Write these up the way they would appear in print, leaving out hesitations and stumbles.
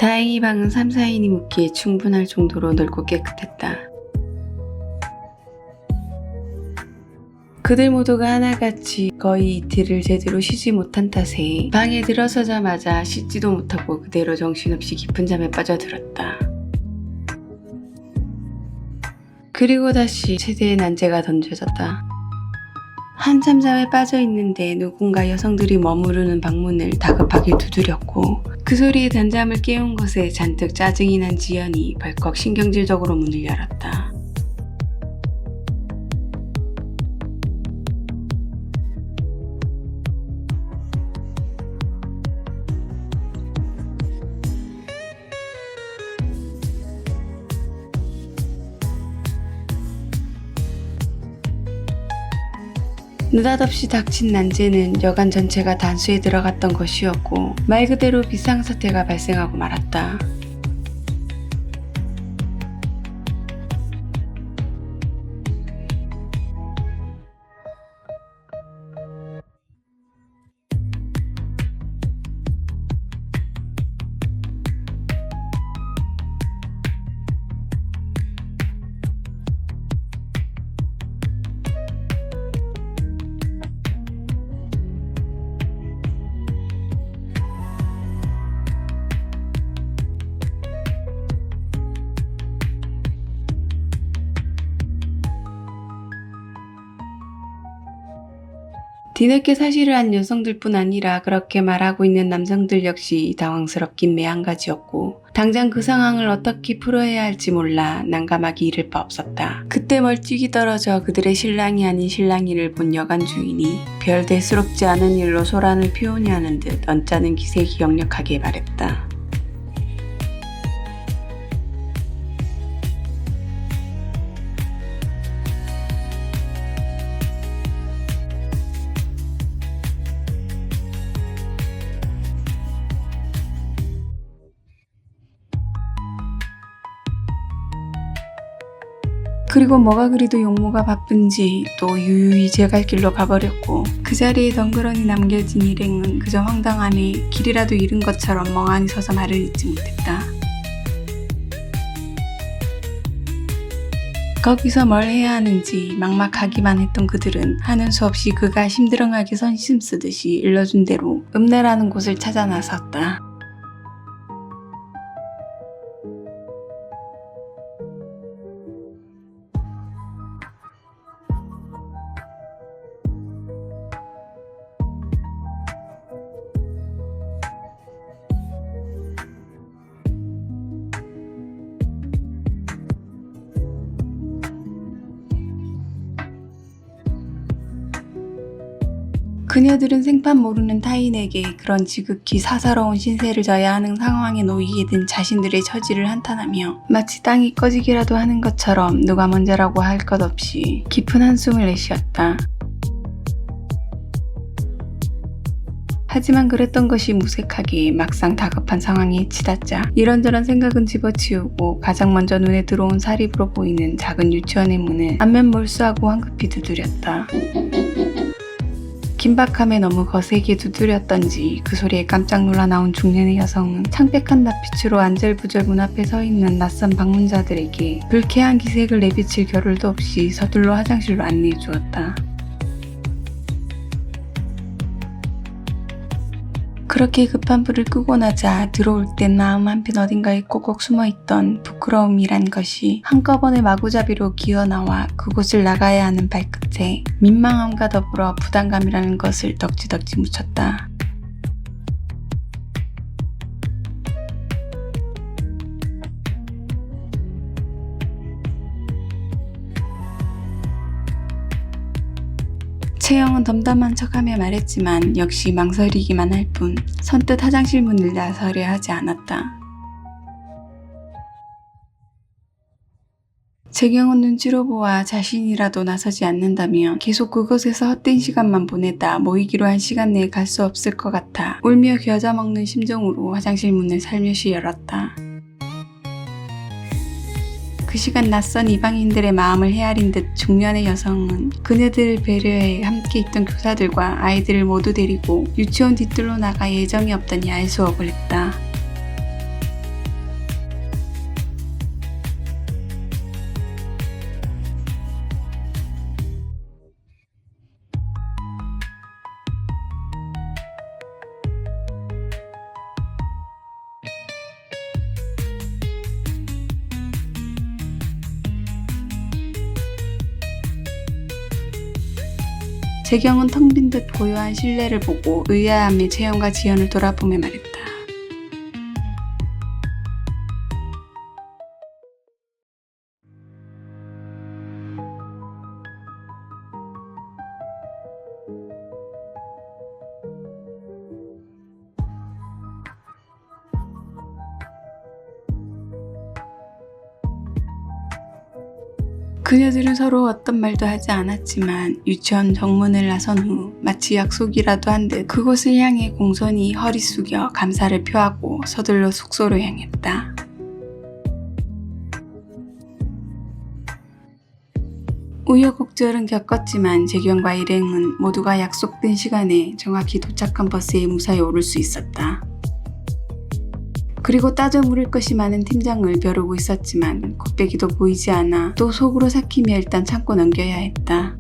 다행히 방은 3, 4인이 묵기에 충분할 정도로 넓고 깨끗했다. 그들 모두가 하나같이 거의 이틀을 제대로 쉬지 못한 탓에 방에 들어서자마자 씻지도 못하고 그대로 정신없이 깊은 잠에 빠져들었다. 그리고 다시 최대의 난제가 던져졌다. 한참 잠에 빠져있는데 누군가 여성들이 머무르는 방문을 다급하게 두드렸고 그 소리에 단잠을 깨운 것에 잔뜩 짜증이 난 지연이 벌컥 신경질적으로 문을 열었다. 느닷없이 닥친 난제는 여관 전체가 단수에 들어갔던 것이었고 말 그대로 비상사태가 발생하고 말았다. 뒤늦게 사실을 안 여성들뿐 아니라 그렇게 말하고 있는 남성들 역시 당황스럽긴 매한가지였고 당장 그 상황을 어떻게 풀어야 할지 몰라 난감하기 이를 바 없었다. 그때 멀찍이 떨어져 그들의 신랑이 아닌 신랑이를 본 여관 주인이 별 대수롭지 않은 일로 소란을 피우려 하는 듯 언짢은 기색이 역력하게 말했다. 그리고 뭐가 그리도 용모가 바쁜지 또 유유히 제 갈 길로 가버렸고 그 자리에 덩그러니 남겨진 일행은 그저 황당함에 길이라도 잃은 것처럼 멍하니 서서 말을 잇지 못했다. 거기서 뭘 해야 하는지 막막하기만 했던 그들은 하는 수 없이 그가 심드렁하게 선심 쓰듯이 일러준 대로 읍내라는 곳을 찾아 나섰다. 그녀들은 생판 모르는 타인에게 그런 지극히 사사로운 신세를 져야 하는 상황에 놓이게 된 자신들의 처지를 한탄하며 마치 땅이 꺼지기라도 하는 것처럼 누가 먼저라고 할 것 없이 깊은 한숨을 내쉬었다. 하지만 그랬던 것이 무색하게 막상 다급한 상황에 치닫자 이런저런 생각은 집어치우고 가장 먼저 눈에 들어온 사립으로 보이는 작은 유치원의 문을 안면 몰수하고 황급히 두드렸다. 긴박함에 너무 거세게 두드렸던지 그 소리에 깜짝 놀라 나온 중년의 여성은 창백한 낯빛으로 안절부절 문 앞에 서 있는 낯선 방문자들에게 불쾌한 기색을 내비칠 겨를도 없이 서둘러 화장실로 안내해 주었다. 그렇게 급한 불을 끄고 나자 들어올 땐 마음 한편 어딘가에 꼭꼭 숨어있던 부끄러움이란 것이 한꺼번에 마구잡이로 기어나와 그곳을 나가야 하는 발끝에 민망함과 더불어 부담감이라는 것을 덕지덕지 묻혔다. 채영은 덤덤한 척하며 말했지만 역시 망설이기만 할 뿐 선뜻 화장실 문을 나서려 하지 않았다. 재경은 눈치로 보아 자신이라도 나서지 않는다며 계속 그곳에서 헛된 시간만 보내다 모이기로 한 시간 내에 갈 수 없을 것 같아 울며 겨자먹는 심정으로 화장실 문을 살며시 열었다. 그 시간 낯선 이방인들의 마음을 헤아린 듯 중년의 여성은 그네들을 배려해 함께 있던 교사들과 아이들을 모두 데리고 유치원 뒤뜰로 나가 예정이 없던 야외 수업을 했다. 재경은 텅 빈 듯 고요한 실내를 보고 의아함에 재현과 지연을 돌아보며 말했다. 그녀들은 서로 어떤 말도 하지 않았지만 유치원 정문을 나선 후 마치 약속이라도 한 듯 그곳을 향해 공손히 허리 숙여 감사를 표하고 서둘러 숙소로 향했다. 우여곡절은 겪었지만 재경과 일행은 모두가 약속된 시간에 정확히 도착한 버스에 무사히 오를 수 있었다. 그리고 따져 물을 것이 많은 팀장을 벼르고 있었지만 곱빼기도 보이지 않아 또 속으로 삭히며 일단 참고 넘겨야 했다.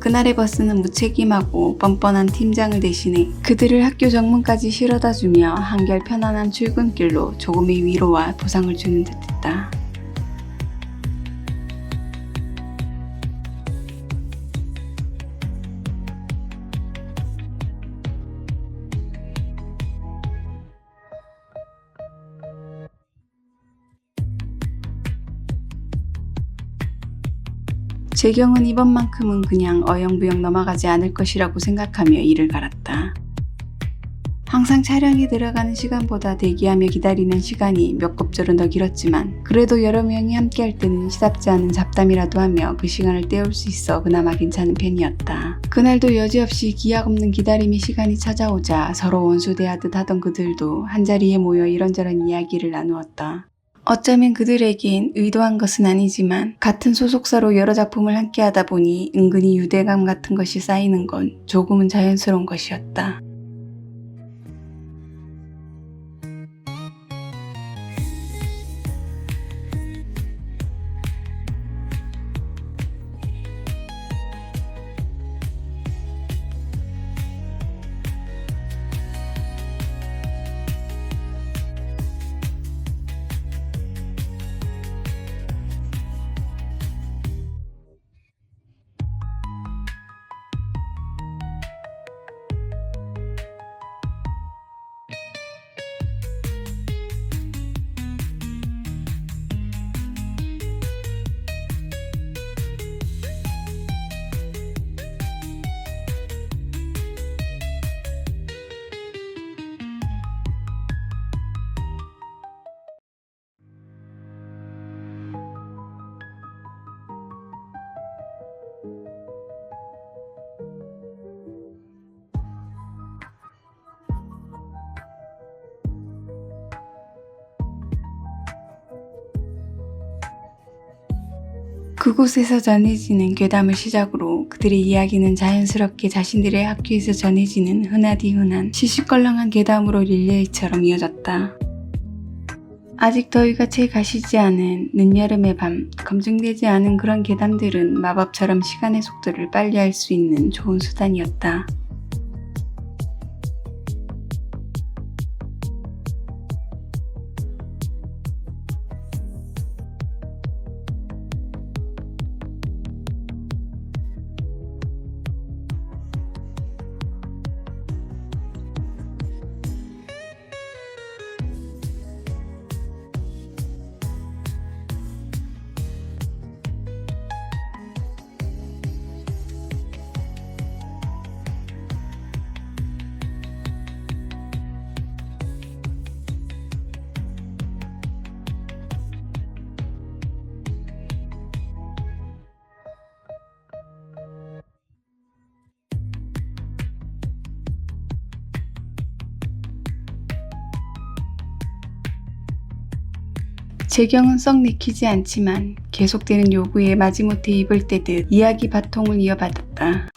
그날의 버스는 무책임하고 뻔뻔한 팀장을 대신해 그들을 학교 정문까지 실어다주며 한결 편안한 출근길로 조금의 위로와 보상을 주는 듯했다. 재경은 이번만큼은 그냥 어영부영 넘어가지 않을 것이라고 생각하며 이를 갈았다. 항상 촬영에 들어가는 시간보다 대기하며 기다리는 시간이 몇 곱절은 더 길었지만 그래도 여러 명이 함께할 때는 시답지 않은 잡담이라도 하며 그 시간을 때울 수 있어 그나마 괜찮은 편이었다. 그날도 여지없이 기약 없는 기다림의 시간이 찾아오자 서로 원수대하듯 하던 그들도 한자리에 모여 이런저런 이야기를 나누었다. 어쩌면 그들에겐 의도한 것은 아니지만 같은 소속사로 여러 작품을 함께하다 보니 은근히 유대감 같은 것이 쌓이는 건 조금은 자연스러운 것이었다. 그곳에서 전해지는 괴담을 시작으로 그들의 이야기는 자연스럽게 자신들의 학교에서 전해지는 흔하디 흔한 시시껄렁한 괴담으로 릴레이처럼 이어졌다. 아직 더위가 채 가시지 않은 늦여름의 밤, 검증되지 않은 그런 괴담들은 마법처럼 시간의 속도를 빨리 할 수 있는 좋은 수단이었다. 재경은 썩 내키지 않지만 계속되는 요구에 마지못해 입을 떼듯 이야기 바통을 이어받았다.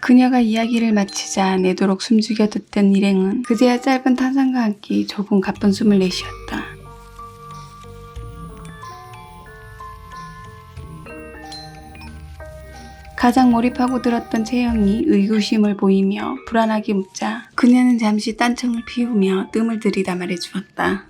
그녀가 이야기를 마치자 내도록 숨죽여 듣던 일행은 그제야 짧은 탄산과 함께 조금 가쁜 숨을 내쉬었다. 가장 몰입하고 들었던 채영이 의구심을 보이며 불안하게 묻자 그녀는 잠시 딴청을 피우며 뜸을 들이다 말해주었다.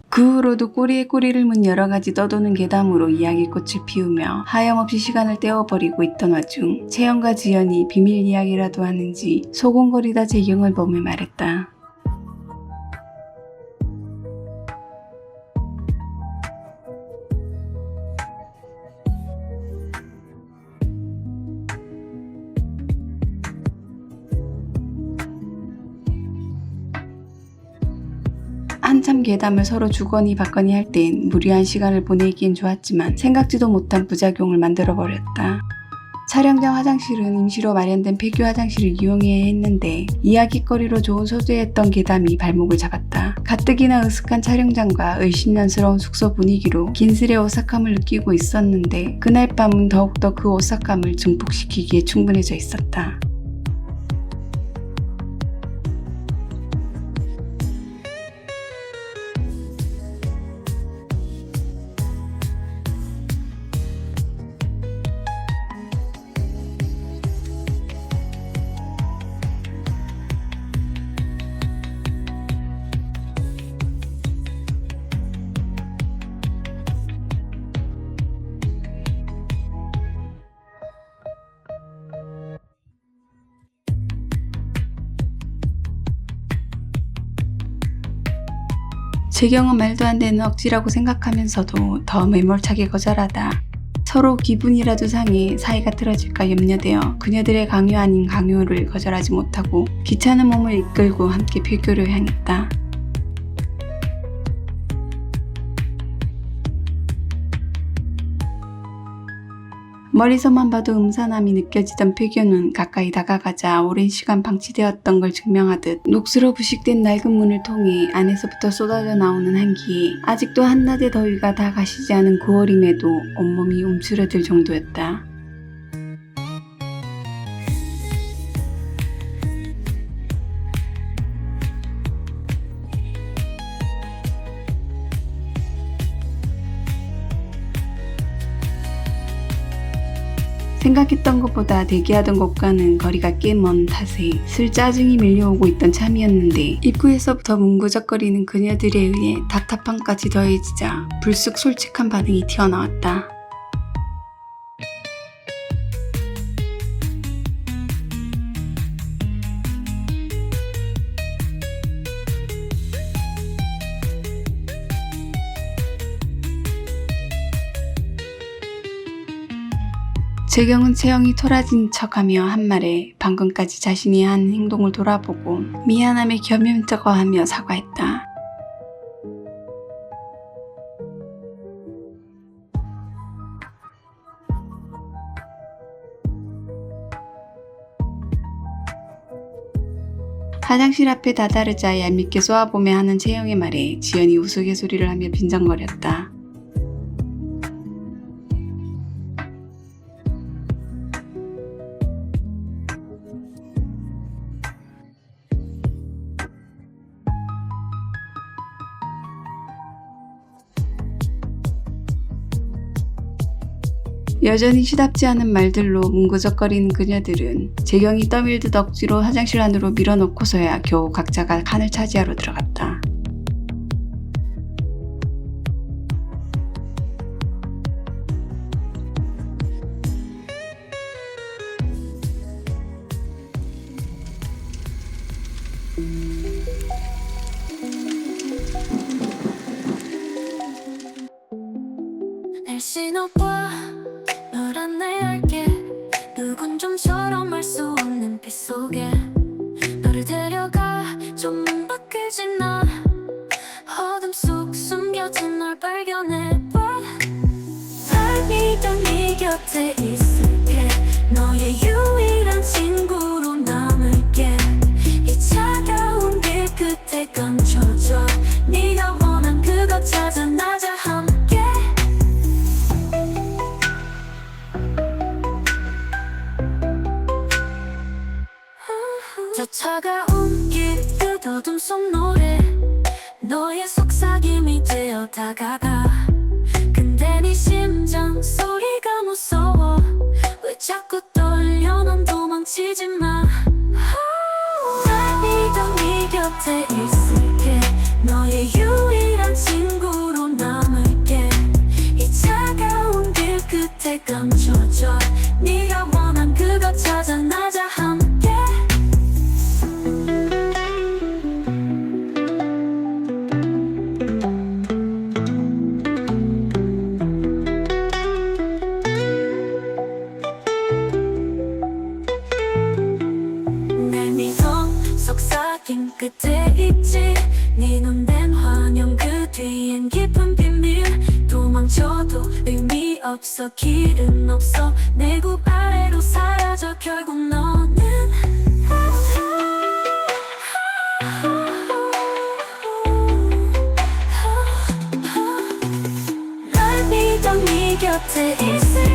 그 후로도 꼬리에 꼬리를 문 여러가지 떠도는 괴담으로 이야기꽃을 피우며 하염없이 시간을 때워버리고 있던 와중 채영과 지연이 비밀 이야기라도 하는지 소곤거리다 재경을 보며 말했다. 한참 괴담을 서로 주거니 받거니 할 땐 무료한 시간을 보내기엔 좋았지만 생각지도 못한 부작용을 만들어버렸다. 촬영장 화장실은 임시로 마련된 폐교 화장실을 이용해야 했는데 이야깃거리로 좋은 소재였던 괴담이 발목을 잡았다. 가뜩이나 으슥한 촬영장과 을신년스러운 숙소 분위기로 긴슬의 오싹함을 느끼고 있었는데 그날 밤은 더욱더 그 오싹함을 증폭시키기에 충분해져 있었다. 재경은 말도 안 되는 억지라고 생각하면서도 더 매몰차게 거절하다 서로 기분이라도 상해 사이가 틀어질까 염려되어 그녀들의 강요 아닌 강요를 거절하지 못하고 귀찮은 몸을 이끌고 함께 폐교를 향했다. 멀리서만 봐도 음산함이 느껴지던 폐교는 가까이 다가가자 오랜 시간 방치되었던 걸 증명하듯 녹수로 부식된 낡은 문을 통해 안에서부터 쏟아져 나오는 한기에 아직도 한낮의 더위가 다 가시지 않은 9월임에도 온몸이 움츠러들 정도였다. 생각했던 것보다 대기하던 곳과는 거리가 꽤 먼 탓에 슬 짜증이 밀려오고 있던 참이었는데 입구에서부터 뭉구적거리는 그녀들에 의해 답답함까지 더해지자 불쑥 솔직한 반응이 튀어나왔다. 재경은 채영이 토라진 척하며 한 말에 방금까지 자신이 한 행동을 돌아보고 미안함에 겸연쩍어하며 사과했다. 화장실 앞에 다다르자 얄밉게 쏘아보며 하는 채영의 말에 지연이 우스갯소리를 하며 빈정거렸다. 여전히 시답지 않은 말들로 뭉그적거리는 그녀들은 재경이 떠밀듯 억지로 화장실 안으로 밀어넣고서야 겨우 각자가 칸을 차지하러 들어갔다. 날씨 높아 널 안내할게. 누군 좀처럼 알 수 없는 빛 속에 너를 데려가. 좀 문 밖을 지나 어둠 속 숨겨진 널 발견해봐. 날 믿어 네 곁에 있을게. 너의 유일한 친구로 남을게. 이 차가운 길 끝에 감춰줘. 네가 원한 그것 찾아 나자 함께. 저 차가운 길 끝어둠 속 노래. 너의 속삭임이 되어 다가가. 근데 네 심장 소리가 무서워. 왜 자꾸 떨려. 넌 도망치지 마. 날 믿어 네 곁에 있을게. 너의 유일한 친구로 남을게. 이 차가운 길 끝에 감춰줘. 네가 원한 그것 찾아 나자 함께. 날 믿어 속삭임 끝에 있지. 네 눈엔 환영 그 뒤엔 깊은 비밀. 도망쳐도 의미 없어. 길은 없어. 내굽 아래로 사라져. 결국 너는 날 믿어 네 곁에 있을